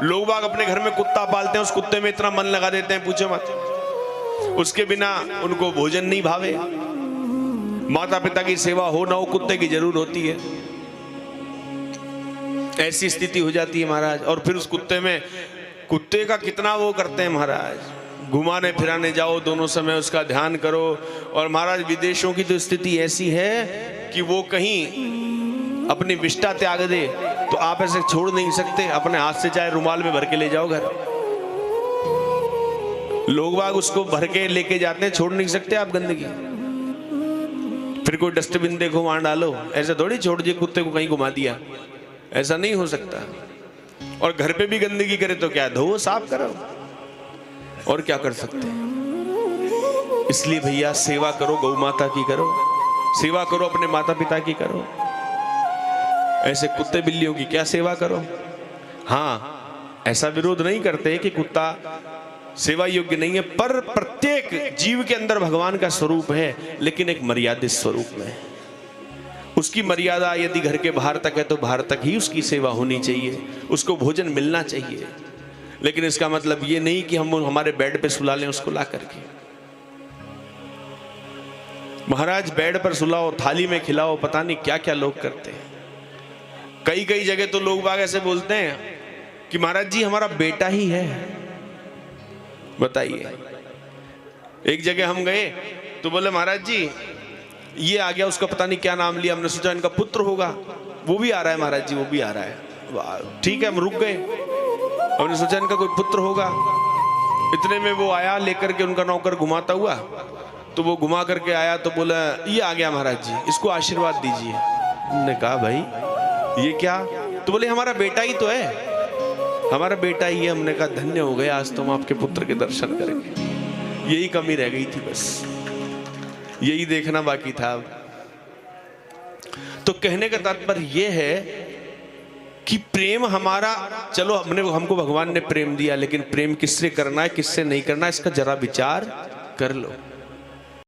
लोग बाग अपने घर में कुत्ता पालते हैं, उस कुत्ते में इतना मन लगा देते हैं पूछो मत, उसके बिना उनको भोजन नहीं भावे। माता पिता की सेवा हो ना हो, कुत्ते की जरूर होती है। ऐसी स्थिति हो जाती है महाराज। और फिर उस कुत्ते का कितना वो करते हैं महाराज, घुमाने फिराने जाओ, दोनों समय उसका ध्यान करो। और महाराज विदेशों की तो स्थिति ऐसी है कि वो कहीं अपनी विष्ठा त्याग दे तो आप ऐसे छोड़ नहीं सकते, अपने हाथ से चाहे रुमाल में भर के ले जाओ घर। लोग बाग उसको भर के लेके जाते हैं, छोड़ नहीं सकते आप गंदगी। फिर कोई डस्टबिन देखो वहां डालो, ऐसे थोड़ी छोड़ दिए कुत्ते को कहीं घुमा दिया, ऐसा नहीं हो सकता। और घर पे भी गंदगी करे तो क्या, धो साफ करो, और क्या कर सकते हैं। इसलिए भैया सेवा करो, गौ माता की करो, सेवा करो अपने माता पिता की करो, ऐसे कुत्ते बिल्लियों की क्या सेवा करो। हाँ, ऐसा विरोध नहीं करते कि कुत्ता सेवा योग्य नहीं है, पर प्रत्येक जीव के अंदर भगवान का स्वरूप है, लेकिन एक मर्यादित स्वरूप में। उसकी मर्यादा यदि घर के बाहर तक है तो बाहर तक ही उसकी सेवा होनी चाहिए, उसको भोजन मिलना चाहिए। लेकिन इसका मतलब ये नहीं कि हम हमारे बेड पे सुला लें उसको ला करके। महाराज बेड पर सुलाओ, थाली में खिलाओ, पता नहीं क्या क्या लोग करते हैं। कई कई जगह तो लोग बाग ऐसे बोलते हैं कि महाराज जी हमारा बेटा ही है। बताइए, एक जगह हम गए तो बोले महाराज जी ये आ गया, उसका पता नहीं क्या नाम लिया, हमने सोचा इनका पुत्र होगा, वो भी आ रहा है महाराज जी, वो भी आ रहा है। ठीक है, हम रुक गए, हमने सोचा इनका कोई पुत्र होगा। इतने में वो आया लेकर के, उनका नौकर घुमाता हुआ, तो वो घुमा करके आया तो बोला ये आ गया महाराज जी, इसको आशीर्वाद दीजिए। हमने कहा भाई ये क्या, तो बोले हमारा बेटा ही तो है, हमारा बेटा ही है। हमने कहा धन्य हो गए, आज तो हम आपके पुत्र के दर्शन करेंगे। यही कमी रह गई थी, बस यही देखना बाकी था। तो कहने का तात्पर्य यह है कि प्रेम हमारा, चलो हमको भगवान ने प्रेम दिया, लेकिन प्रेम किससे करना है किससे नहीं करना है, इसका जरा विचार कर लो।